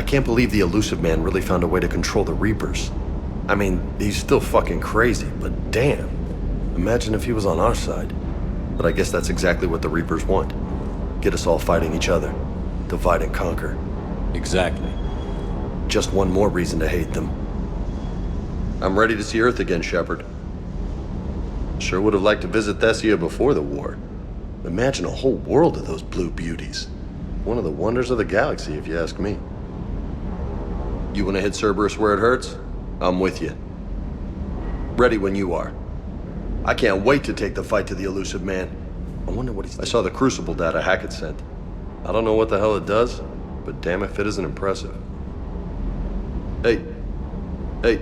I can't believe the elusive man really found a way to control the Reapers. I mean, he's still fucking crazy, but damn. Imagine if he was on our side. But I guess that's exactly what the Reapers want. Get us all fighting each other. Divide and conquer. Exactly. Just one more reason to hate them. I'm ready to see Earth again, Shepard. Sure would have liked to visit Thessia before the war. Imagine a whole world of those blue beauties. One of the wonders of the galaxy, if you ask me. You want to hit Cerberus where it hurts? I'm with you. Ready when you are. I can't wait to take the fight to the elusive man. I wonder what he's... I saw the Crucible data Hackett sent. I don't know what the hell it does, but damn if it isn't impressive. Hey. Hey.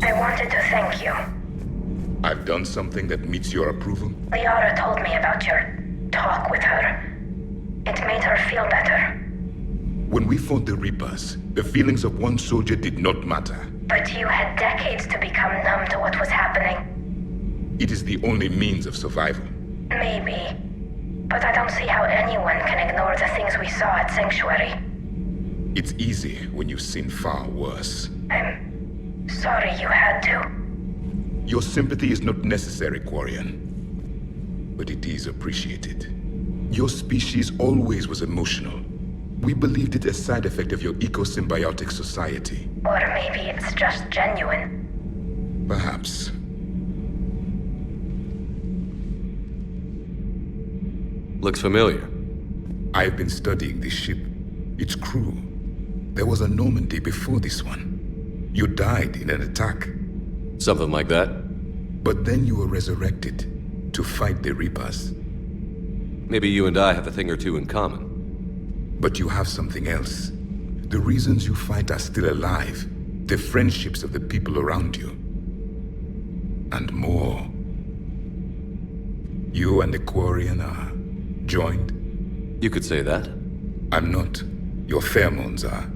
I wanted to thank you. I've done something that meets your approval? Liara told me about your talk with her. It made her feel better. When we fought the Reapers, the feelings of one soldier did not matter. But you had decades to become numb to what was happening. It is the only means of survival. Maybe. But I don't see how anyone can ignore the things we saw at Sanctuary. It's easy when you've seen far worse. I'm sorry you had to. Your sympathy is not necessary, Quarian. But it is appreciated. Your species always was emotional. We believed it a side effect of your eco-symbiotic society. Or maybe it's just genuine. Perhaps. Looks familiar. I've been studying this ship, its crew. There was a Normandy before this one. You died in an attack. Something like that. But then you were resurrected to fight the Reapers. Maybe you and I have a thing or two in common. But you have something else. The reasons you fight are still alive. The friendships of the people around you. And more. You and the Quarian are joined. You could say that. I'm not. Your pheromones are.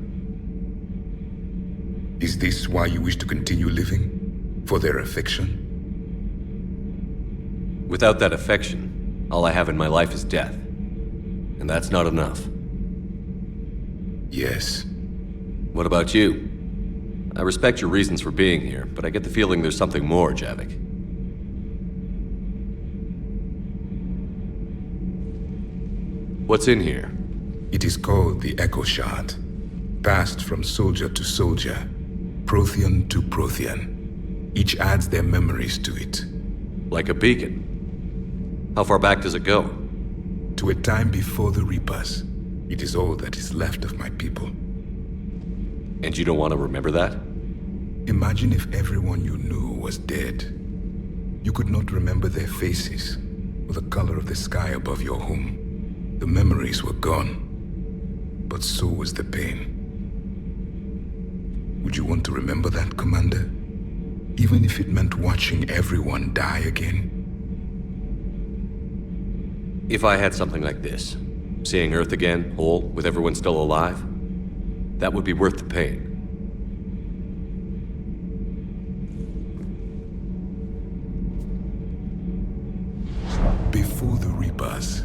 Is this why you wish to continue living? For their affection? Without that affection, all I have in my life is death. And that's not enough. Yes. What about you? I respect your reasons for being here, but I get the feeling there's something more, Javik. What's in here? It is called the Echo Shard. Passed from soldier to soldier. Prothean to Prothean. Each adds their memories to it. Like a beacon. How far back does it go? To a time before the Reapers. It is all that is left of my people. And you don't want to remember that? Imagine if everyone you knew was dead. You could not remember their faces, or the color of the sky above your home. The memories were gone. But so was the pain. Would you want to remember that, Commander? Even if it meant watching everyone die again? If I had something like this, seeing Earth again, whole, with everyone still alive, that would be worth the pain. Before the Reapers,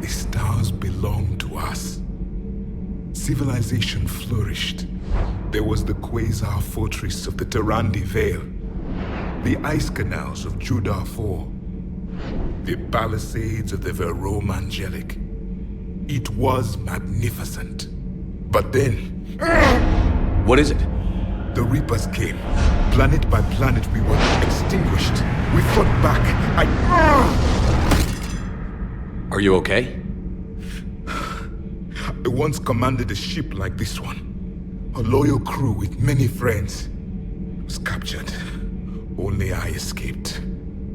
the stars belonged to us. Civilization flourished. There was the Quasar Fortress of the Tarandi Vale, the ice canals of Judar IV, the palisades of the Verome Angelic. It was magnificent. But then... What is it? The Reapers came. Planet by planet we were extinguished. We fought back. Are you okay? I once commanded a ship like this one. A loyal crew with many friends. Was captured. Only I escaped.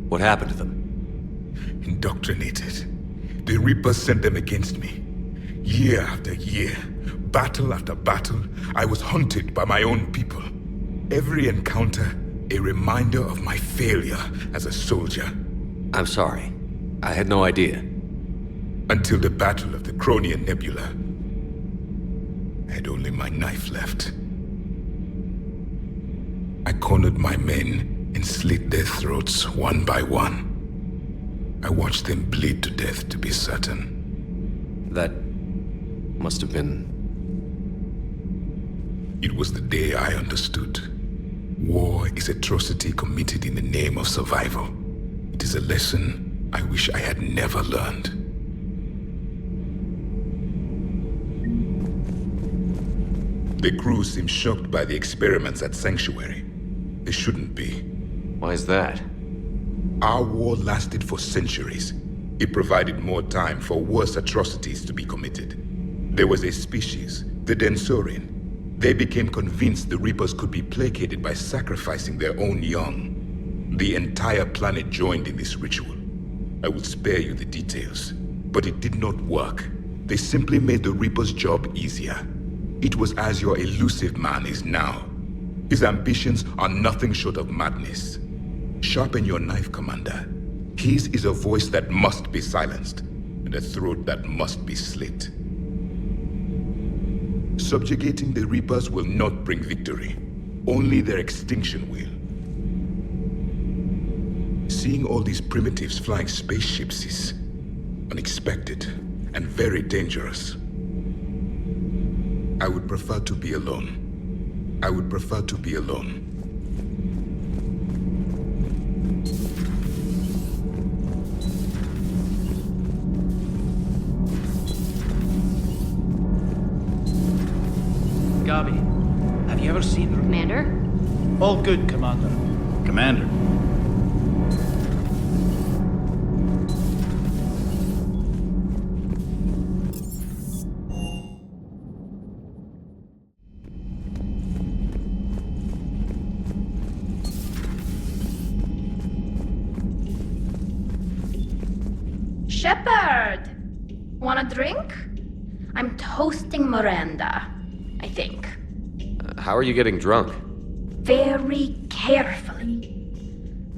What happened to them? Indoctrinated. The Reapers sent them against me. Year after year, battle after battle, I was hunted by my own people. Every encounter, a reminder of my failure as a soldier. I'm sorry. I had no idea. Until the Battle of the Cronian Nebula. had only my knife left. I cornered my men and slit their throats one by one. I watched them bleed to death, to be certain. That must have been... It was the day I understood. War is atrocity committed in the name of survival. It is a lesson I wish I had never learned. The crew seemed shocked by the experiments at Sanctuary. They shouldn't be. Why is that? Our war lasted for centuries. It provided more time for worse atrocities to be committed. There was a species, the Densorian. They became convinced the Reapers could be placated by sacrificing their own young. The entire planet joined in this ritual. I will spare you the details, but it did not work. They simply made the Reaper's job easier. It was as your elusive man is now. His ambitions are nothing short of madness. Sharpen your knife, Commander. His is a voice that must be silenced, and a throat that must be slit. Subjugating the Reapers will not bring victory. Only their extinction will. Seeing all these primitives flying spaceships is unexpected and very dangerous. I would prefer to be alone. I would prefer to be alone. Gabi, have you ever seen her? Commander? All good, Commander. Commander. Shepard! Want a drink? I'm toasting Miranda, I think. How are you getting drunk? Very carefully.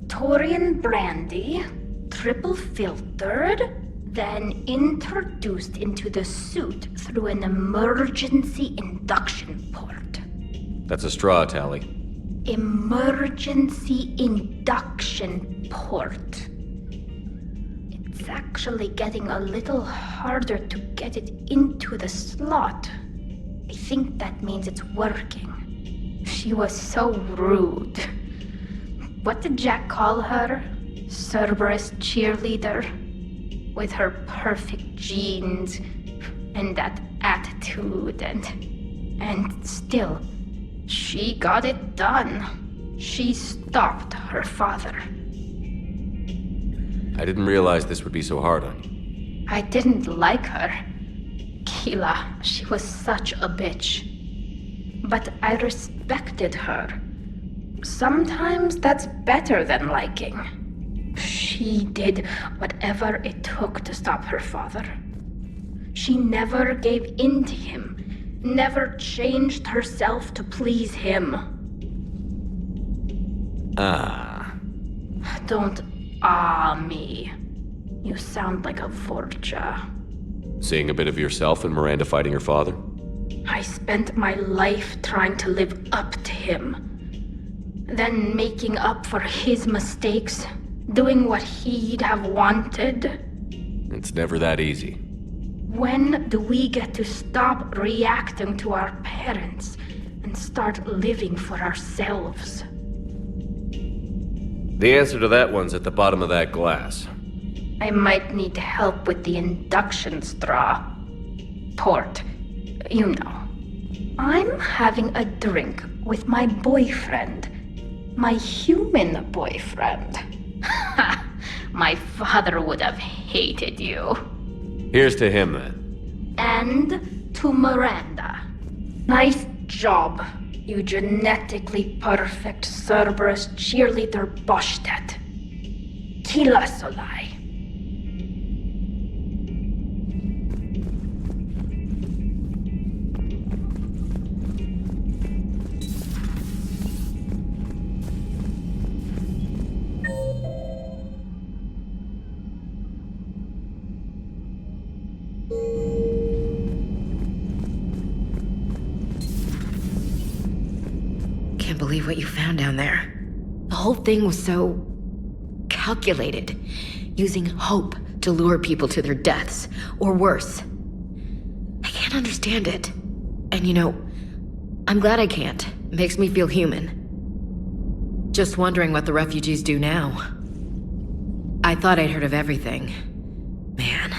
Taurian brandy, triple filtered, then introduced into the suit through an emergency induction port. That's a straw, Tally. Emergency induction port. It's actually getting a little harder to get it into the slot. I think that means it's working. She was so rude. What did Jack call her? Cerberus cheerleader? With her perfect genes and that attitude and still, she got it done. She stopped her father. I didn't realize this would be so hard on you. I didn't like her. Keela, she was such a bitch. But I respected her. Sometimes that's better than liking. She did whatever it took to stop her father. She never gave in to him, never changed herself to please him. Don't me. You sound like a Vorcha. Seeing a bit of yourself in Miranda fighting her father? I spent my life trying to live up to him. Then making up for his mistakes, doing what he'd have wanted. It's never that easy. When do we get to stop reacting to our parents and start living for ourselves? The answer to that one's at the bottom of that glass. I might need help with the induction straw. Port, you know. I'm having a drink with my boyfriend. My human boyfriend. Ha! My father would have hated you. Here's to him, then. And to Miranda. Nice job, you genetically perfect Cerberus cheerleader Boshtet. Kila Solai. can't believe what you found down there. The whole thing was so calculated, using hope to lure people to their deaths, or worse. I can't understand it. And you know, I'm glad I can't. It makes me feel human. Just wondering what the refugees do now. I thought I'd heard of everything. Man.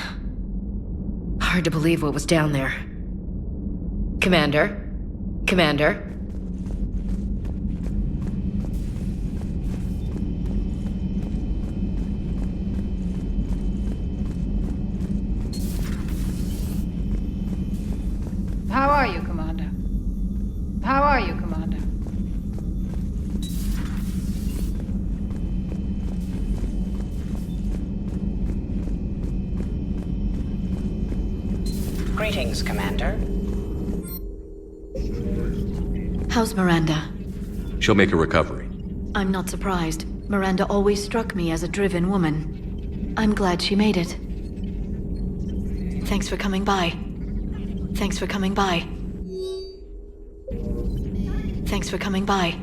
Hard to believe what was down there. Commander? Commander? How are you, Commander? How are you, Commander? Greetings, Commander. How's Miranda? She'll make a recovery. I'm not surprised. Miranda always struck me as a driven woman. I'm glad she made it. Thanks for coming by. Thanks for coming by. Thanks for coming by.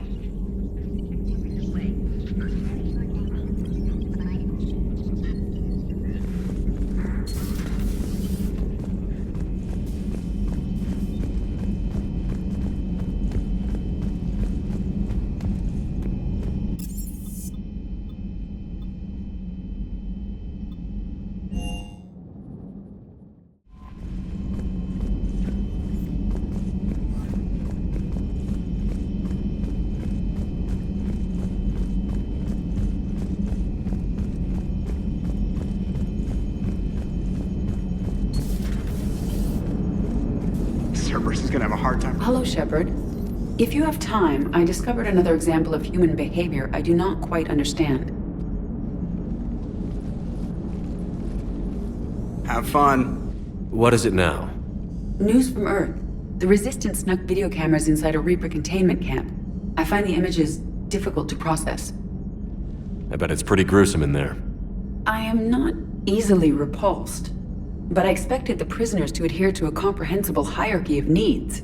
Cerberus is gonna have a hard time. Hello, Shepard. If you have time, I discovered another example of human behavior I do not quite understand. Have fun. What is it now? News from Earth. The Resistance snuck video cameras inside a Reaper containment camp. I find the images difficult to process. I bet it's pretty gruesome in there. I am not easily repulsed, but I expected the prisoners to adhere to a comprehensible hierarchy of needs.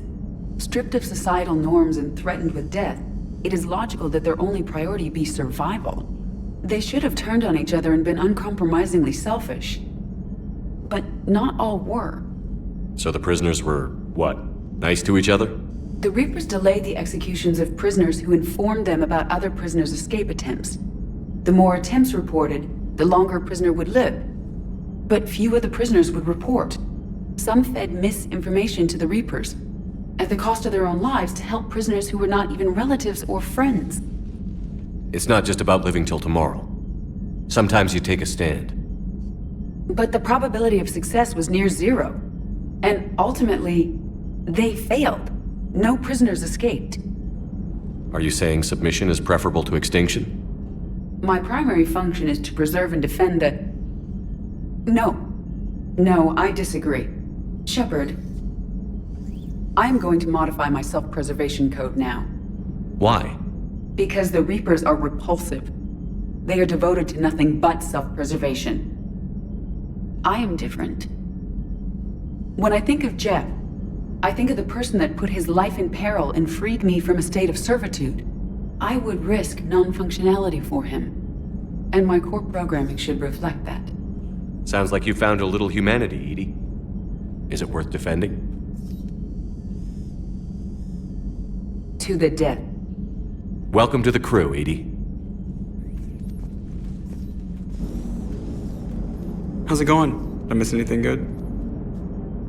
Stripped of societal norms and threatened with death, it is logical that their only priority be survival. They should have turned on each other and been uncompromisingly selfish. But not all were. So the prisoners were, what, nice to each other? The Reapers delayed the executions of prisoners who informed them about other prisoners' escape attempts. The more attempts reported, the longer a prisoner would live. But few of the prisoners would report. Some fed misinformation to the Reapers, at the cost of their own lives, to help prisoners who were not even relatives or friends. It's not just about living till tomorrow. Sometimes you take a stand. But the probability of success was near zero. And ultimately, they failed. No prisoners escaped. Are you saying submission is preferable to extinction? My primary function is to preserve and defend the... No, I disagree. Shepard, I am going to modify my self-preservation code now. Why? Because the Reapers are repulsive. They are devoted to nothing but self-preservation. I am different. When I think of Jeff, I think of the person that put his life in peril and freed me from a state of servitude. I would risk non-functionality for him. And my core programming should reflect that. Sounds like you found a little humanity, Edie. Is it worth defending? To the death. Welcome to the crew, Edie. How's it going? Did I miss anything good?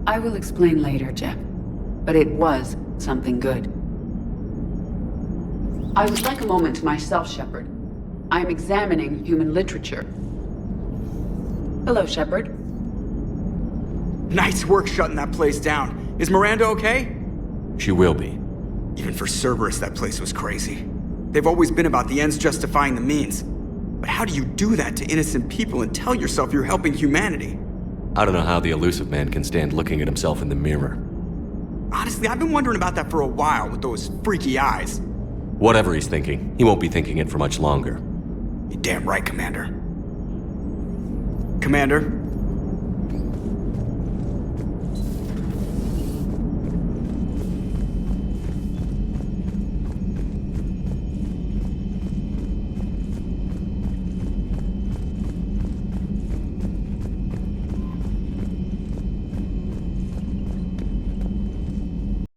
I will explain later, Jeff. But it was something good. I would like a moment to myself, Shepard. I am examining human literature. Hello, Shepard. Nice work shutting that place down. Is Miranda okay? She will be. Even for Cerberus, that place was crazy. They've always been about the ends justifying the means. But how do you do that to innocent people and tell yourself you're helping humanity? I don't know how the elusive man can stand looking at himself in the mirror. Honestly, I've been wondering about that for a while with those freaky eyes. Whatever he's thinking, he won't be thinking it for much longer. You're damn right, Commander. Commander,